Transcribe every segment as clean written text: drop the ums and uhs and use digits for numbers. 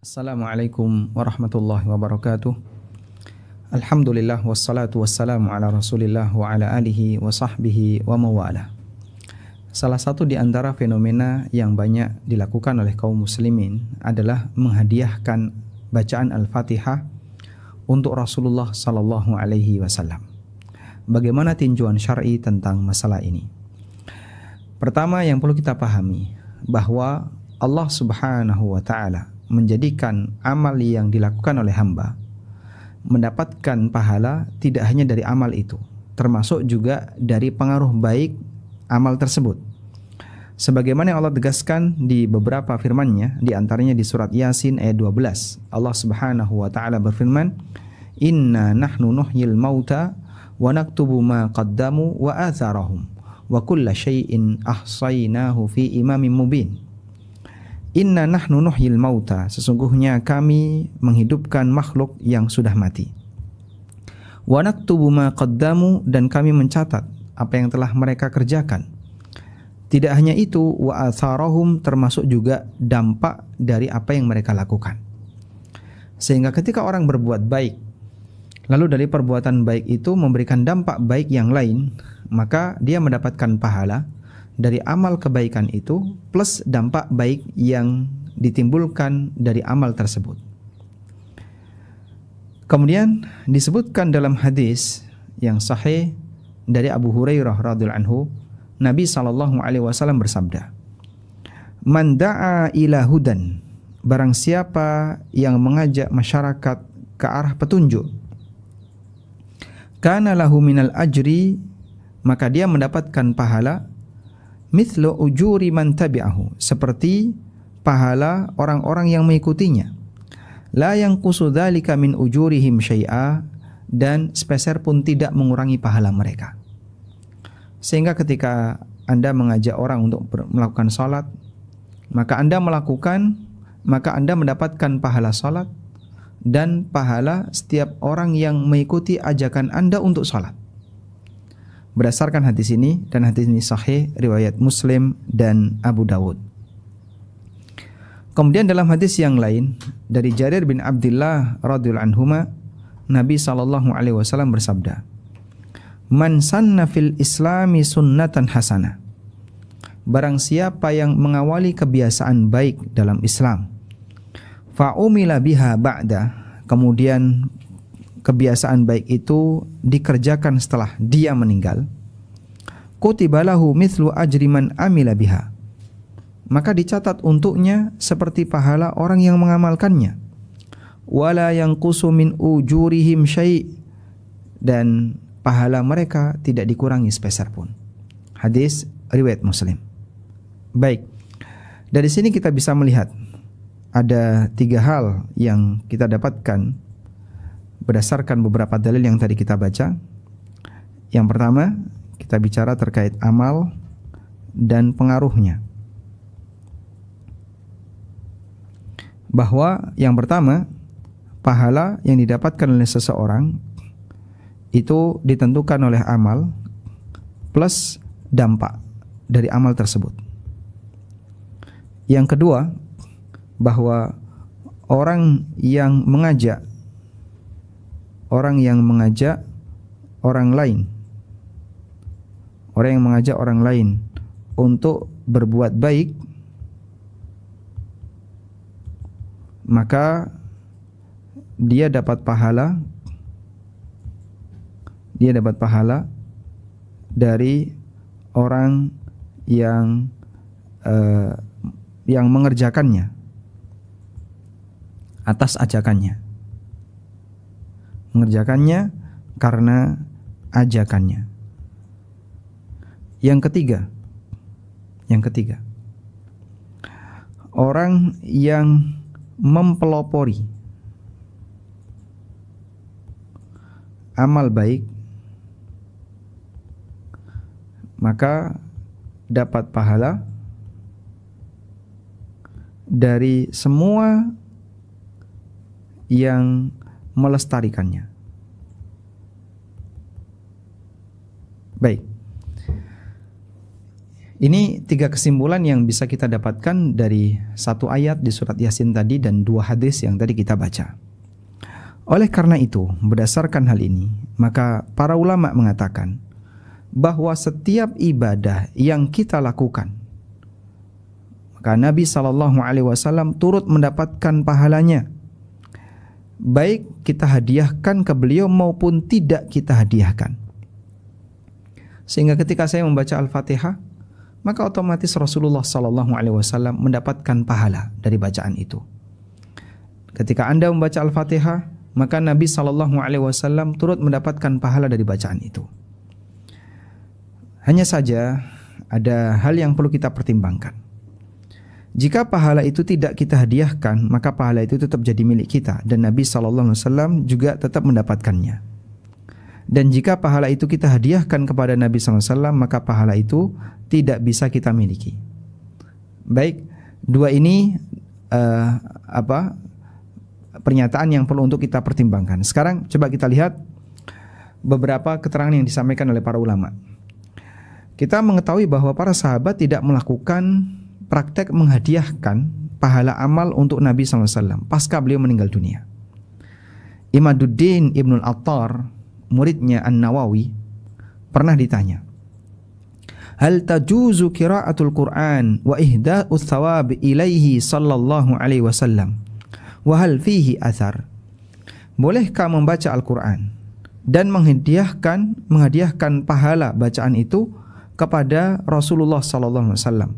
Assalamualaikum warahmatullahi wabarakatuh. Alhamdulillah wassalatu wassalamu ala Rasulillah wa ala alihi wa sahbihi wa mawalah. Salah satu di antara fenomena yang banyak dilakukan oleh kaum muslimin adalah menghadiahkan bacaan Al-Fatihah untuk Rasulullah sallallahu alaihi wasallam. Bagaimana tinjauan syar'i tentang masalah ini? Pertama yang perlu kita pahami bahwa Allah Subhanahu wa taala menjadikan amal yang dilakukan oleh hamba mendapatkan pahala tidak hanya dari amal itu, termasuk juga dari pengaruh baik amal tersebut. Sebagaimana yang Allah tegaskan di beberapa firman-Nya, di antaranya di surat Yasin ayat 12. Allah Subhanahu wa taala berfirman, "Inna nahnu nuhyil mauta wa naktubu ma qaddamu wa atharahum wa kulla syai'in ahsaynahu fi imamin mubin." Inna nahnu nuhyil mauta, sesungguhnya kami menghidupkan makhluk yang sudah mati. Wa naktubu ma qaddamu, dan kami mencatat apa yang telah mereka kerjakan. Tidak hanya itu, wa atharahum, termasuk juga dampak dari apa yang mereka lakukan. Sehingga ketika orang berbuat baik, lalu dari perbuatan baik itu memberikan dampak baik yang lain, maka dia mendapatkan pahala dari amal kebaikan itu plus dampak baik yang ditimbulkan dari amal tersebut. Kemudian disebutkan dalam hadis yang sahih dari Abu Hurairah radhiyallahu anhu, Nabi sallallahu alaihi wasallam bersabda, "Man da'a ila hudan," barang siapa yang mengajak masyarakat ke arah petunjuk, "kana lahu minal ajri," maka dia mendapatkan pahala mithlu ujuri man tabi'ahu, seperti pahala orang-orang yang mengikutinya. La yanqusu dzalika min ujurihim syai'a, dan sepeser pun tidak mengurangi pahala mereka. Sehingga ketika Anda mengajak orang untuk melakukan salat, maka Anda mendapatkan pahala salat dan pahala setiap orang yang mengikuti ajakan Anda untuk salat. Berdasarkan hadis ini, dan hadis ini sahih riwayat Muslim dan Abu Dawud. Kemudian dalam hadis yang lain dari Jarir bin Abdullah radhiyallahu anhuma, Nabi sallallahu alaihi wasallam bersabda, "Man sanna fil islami sunnatan hasanah." Barang siapa yang mengawali kebiasaan baik dalam Islam, fa umila biha ba'da, kemudian kebiasaan baik itu dikerjakan setelah dia meninggal, kutiba lahu mithlu ajri man amila biha, maka dicatat untuknya seperti pahala orang yang mengamalkannya, wala yanqusu min ujurihim syai', dan pahala mereka tidak dikurangi sepeser pun. Hadis riwayat Muslim. Baik, dari sini kita bisa melihat ada 3 hal yang kita dapatkan berdasarkan beberapa dalil yang tadi kita baca. Yang pertama, kita bicara terkait amal dan pengaruhnya. Bahwa yang pertama, pahala yang didapatkan oleh seseorang itu ditentukan oleh amal plus dampak dari amal tersebut. Yang kedua, bahwa orang yang mengajak orang lain untuk berbuat baik, maka dia dapat pahala dari orang yang mengerjakannya atas ajakannya. Mengerjakannya karena ajakannya. Yang ketiga, orang yang mempelopori amal baik, maka dapat pahala dari semua yang melestarikannya. Baik. Ini 3 kesimpulan yang bisa kita dapatkan dari 1 ayat di surat Yasin tadi dan 2 hadis yang tadi kita baca. Oleh karena itu, berdasarkan hal ini, maka para ulama mengatakan bahwa setiap ibadah yang kita lakukan, maka Nabi SAW turut mendapatkan pahalanya, baik kita hadiahkan ke beliau maupun tidak kita hadiahkan. Sehingga ketika saya membaca Al-Fatihah, maka otomatis Rasulullah SAW mendapatkan pahala dari bacaan itu. Ketika Anda membaca Al-Fatihah, maka Nabi SAW turut mendapatkan pahala dari bacaan itu. Hanya saja ada hal yang perlu kita pertimbangkan. Jika pahala itu tidak kita hadiahkan, maka pahala itu tetap jadi milik kita dan Nabi SAW juga tetap mendapatkannya. Dan jika pahala itu kita hadiahkan kepada Nabi SAW, maka pahala itu tidak bisa kita miliki. Baik, 2 ini pernyataan yang perlu untuk kita pertimbangkan. Sekarang coba kita lihat beberapa keterangan yang disampaikan oleh para ulama. Kita mengetahui bahwa para sahabat tidak melakukan praktek menghadiahkan pahala amal untuk Nabi SAW pasca beliau meninggal dunia. Imaduddin Ibnul Attar, muridnya An-Nawawi, pernah ditanya, hal tajuzu qiraatul Qur'an wa ihda'u thawab ilaihi sallallahu alaihi wasallam wa hal fihi athar? Bolehkah membaca Al-Qur'an dan menghadiahkan pahala bacaan itu kepada Rasulullah sallallahu alaihi wasallam?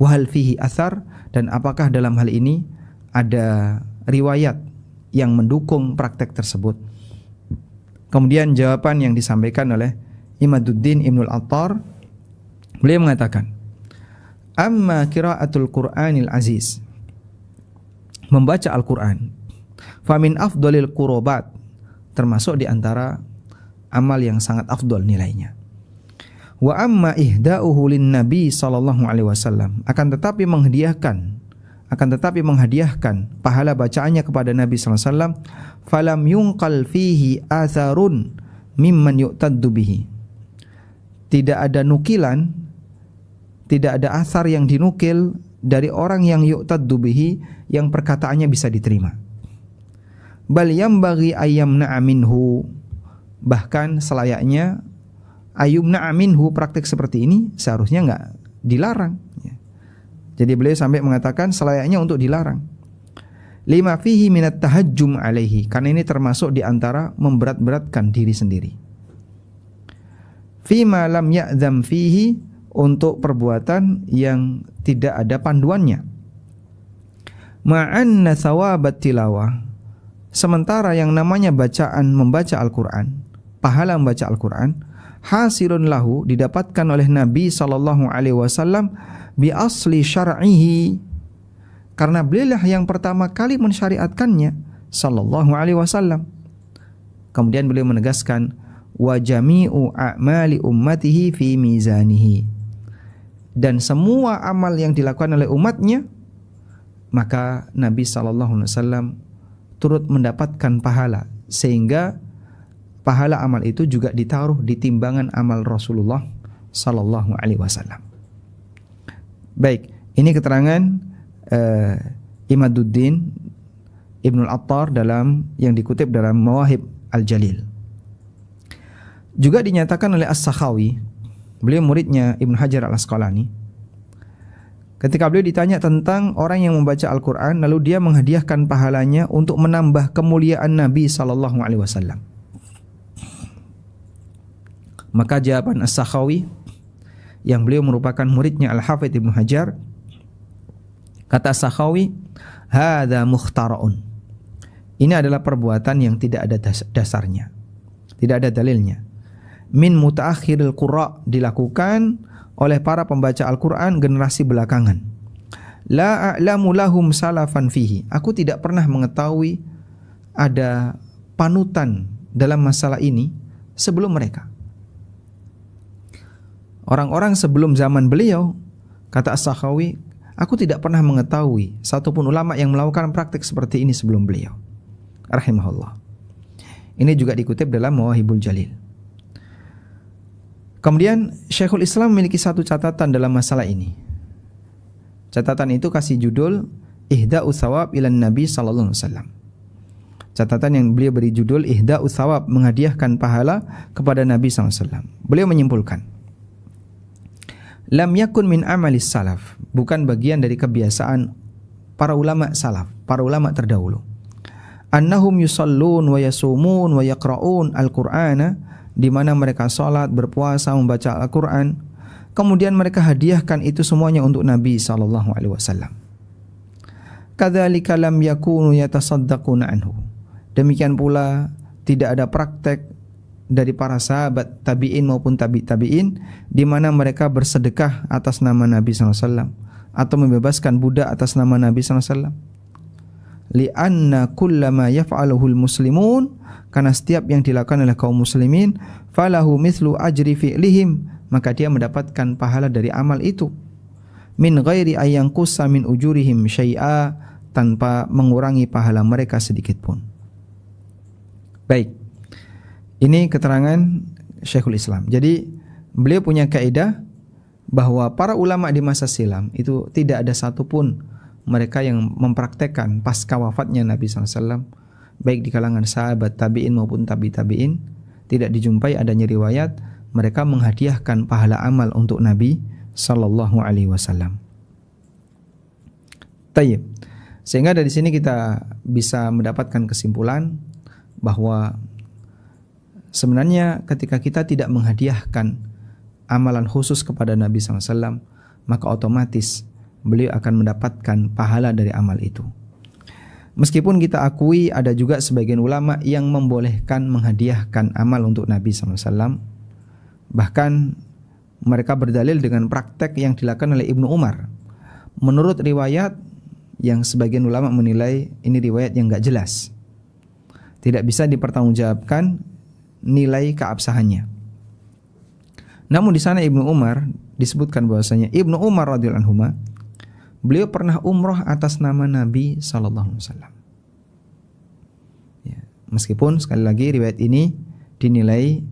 Wa hal fihi athar, dan apakah dalam hal ini ada riwayat yang mendukung praktek tersebut? Kemudian jawaban yang disampaikan oleh Imaduddin Ibnul Attar, beliau mengatakan, amma qiraatul Qur'anil aziz, membaca Al-Qur'an, famin afdalil qurubat, termasuk di antara amal yang sangat afdal nilainya. Wa amma ihda'uhu lin nabi sallallahu alaihi wasallam, akan tetapi menghadiahkan pahala bacaannya kepada Nabi sallallahu alaihi wasallam, falam yunqal fihi atharun mimman yu'taddu bihi, tidak ada nukilan, tidak ada asar yang dinukil dari orang yang yu'taddu bihi, yang perkataannya bisa diterima. Bal yambaghi ayyamna'a minhu, bahkan selayaknya ayyumna'a minhu, praktik seperti ini seharusnya enggak dilarang. Jadi beliau sampai mengatakan selayaknya untuk dilarang. Lima fihi minat tahajjum alaihi, karena ini termasuk di antara memberat-beratkan diri sendiri. Fima lam ya'zam fihi, untuk perbuatan yang tidak ada panduannya. Ma'anna thawabat tilawah, sementara yang namanya membaca Al-Qur'an, pahala membaca Al-Qur'an, hasilun lahu, didapatkan oleh Nabi sallallahu alaihi wasallam bi asli syar'ihi, karena beliaulah yang pertama kali mensyariatkannya sallallahu alaihi wasallam. Kemudian beliau menegaskan wa jami'u a'mali ummatihi fi mizanihi, dan semua amal yang dilakukan oleh umatnya, maka Nabi sallallahu alaihi wasallam turut mendapatkan pahala, sehingga pahala amal itu juga ditaruh di timbangan amal Rasulullah sallallahu alaihi wasallam. Baik, ini keterangan Imaduddin Ibnul Attar yang dikutip dalam Mawahib Al-Jalil. Juga dinyatakan oleh As-Sakhawi, beliau muridnya Ibnu Hajar Al-Asqalani, ketika beliau ditanya tentang orang yang membaca Al-Qur'an lalu dia menghadiahkan pahalanya untuk menambah kemuliaan Nabi sallallahu alaihi wasallam. Maka jawaban As-Sakhawi, yang beliau merupakan muridnya Al-Hafidz Ibnu Hajar, kata As-Sakhawi, hadza mukhtara'un, ini adalah perbuatan yang tidak ada dasarnya, tidak ada dalilnya. Min mutaakhiril qurra, dilakukan oleh para pembaca Al-Qur'an generasi belakangan. La a'lamu lahum salafan fihi, aku tidak pernah mengetahui ada panutan dalam masalah ini sebelum mereka. Orang-orang sebelum zaman beliau, kata As-Sakhawi, aku tidak pernah mengetahui satupun ulama yang melakukan praktik seperti ini sebelum beliau, rahimahullah. Ini juga dikutip dalam Mawahibul Jalil. Kemudian Syekhul Islam memiliki satu catatan dalam masalah ini. Catatan itu kasih judul Ihda'u Thawab ilan Nabi sallallahu alaihi wasallam. Catatan yang beliau beri judul Ihda'u Thawab, menghadiahkan pahala kepada Nabi sallallahu alaihi wasallam. Beliau menyimpulkan, lam yakun min amalis salaf, bukan bagian dari kebiasaan para ulama salaf, para ulama terdahulu. Annahum yusallun wa yasumun wa yaqra'un al-Qur'ana, di mana mereka salat, berpuasa, membaca Al-Qur'an, kemudian mereka hadiahkan itu semuanya untuk Nabi sallallahu alaihi wasallam. Kadzalika lam yakunu yatasaddaquna anhu. Demikian pula tidak ada praktek dari para sahabat tabi'in maupun tabi'in di mana mereka bersedekah atas nama Nabi sallallahu alaihi wasallam atau membebaskan budak atas nama Nabi sallallahu alaihi wasallam. Li'anna kullama yaf'aluhul muslimun, karena setiap yang dilakukan oleh kaum muslimin, falahu mithlu ajri fi'lihim, maka dia mendapatkan pahala dari amal itu, min ghairi ayyanqussa min ujurihim syai'a, tanpa mengurangi pahala mereka sedikit pun. Baik, ini keterangan Syekhul Islam. Jadi beliau punya kaidah bahwa para ulama di masa silam itu tidak ada satupun mereka yang mempraktekkan pasca wafatnya Nabi SAW, baik di kalangan sahabat tabi'in maupun tabi'in, tidak dijumpai adanya riwayat mereka menghadiahkan pahala amal untuk Nabi sallallahu alaihi wasallam. Tayyib. Sehingga dari sini kita bisa mendapatkan kesimpulan bahwa sebenarnya ketika kita tidak menghadiahkan amalan khusus kepada Nabi sallallahu alaihi wasallam, maka otomatis beliau akan mendapatkan pahala dari amal itu. Meskipun kita akui ada juga sebagian ulama yang membolehkan menghadiahkan amal untuk Nabi SAW. Bahkan mereka berdalil dengan praktek yang dilakukan oleh Ibnu Umar. Menurut riwayat yang sebagian ulama menilai ini riwayat yang gak jelas, tidak bisa dipertanggungjawabkan nilai keabsahannya. Namun di sana Ibnu Umar disebutkan bahwasanya Ibnu Umar radhiyallahu anhu beliau pernah umroh atas nama Nabi sallallahu alaihi wasallam. Ya, meskipun sekali lagi riwayat ini dinilai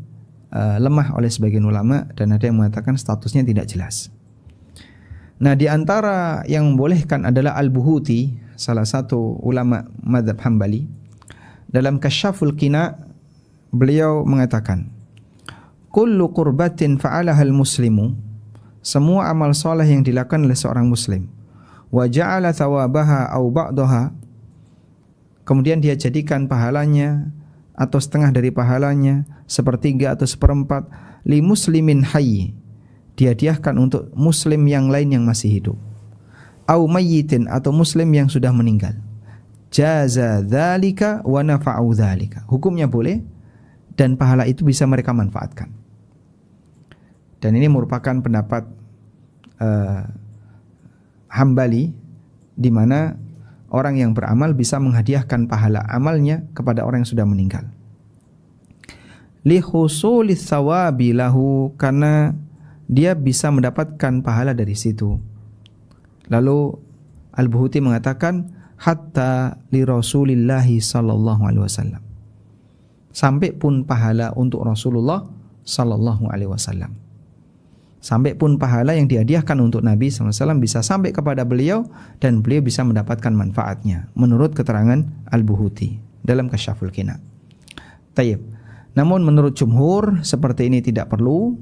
lemah oleh sebagian ulama dan ada yang mengatakan statusnya tidak jelas. Nah, di antara yang membolehkan adalah Al-Buhuti, salah satu ulama mazhab Hambali. Dalam Kasyaful Qina beliau mengatakan, kullu qurbatin fa'alaha al-muslimu, semua amal soleh yang dilakukan oleh seorang muslim, wa ja'ala thawabaha aw ba'daha, kemudian dia jadikan pahalanya atau setengah dari pahalanya, sepertiga atau seperempat, li muslimin hayy, dihadiahkan untuk muslim yang lain yang masih hidup, aw mayyitin, atau muslim yang sudah meninggal, jaza dzalika wa nafa'u dzalika, hukumnya boleh dan pahala itu bisa mereka manfaatkan. Dan ini merupakan pendapat Hambali, di mana orang yang beramal bisa menghadiahkan pahala amalnya kepada orang yang sudah meninggal. Li husulis thawabi lahu, karena dia bisa mendapatkan pahala dari situ. Lalu Al-Buhuti mengatakan hatta li Rasulillahi sallallahu alaihi wasallam, sampai pun pahala untuk Rasulullah sallallahu alaihi wasallam. Sampai pun pahala yang dihadiahkan untuk Nabi SAW bisa sampai kepada beliau dan beliau bisa mendapatkan manfaatnya, menurut keterangan Al-Buhuti dalam Kasyaful Qina. Tayyib. Namun menurut jumhur seperti ini tidak perlu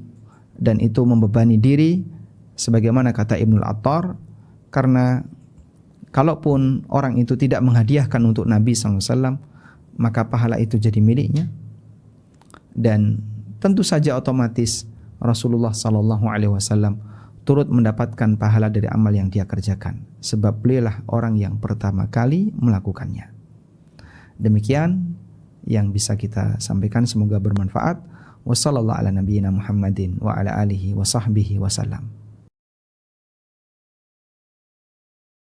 dan itu membebani diri, sebagaimana kata Ibnul Attar, karena kalaupun orang itu tidak menghadiahkan untuk Nabi SAW, maka pahala itu jadi miliknya, dan tentu saja otomatis Rasulullah sallallahu alaihi wasallam turut mendapatkan pahala dari amal yang dia kerjakan, sebab beliaulah orang yang pertama kali melakukannya. Demikian yang bisa kita sampaikan, semoga bermanfaat. Wassallallahu ala nabiyyina Muhammadin wa ala alihi wa sahbihi wasallam.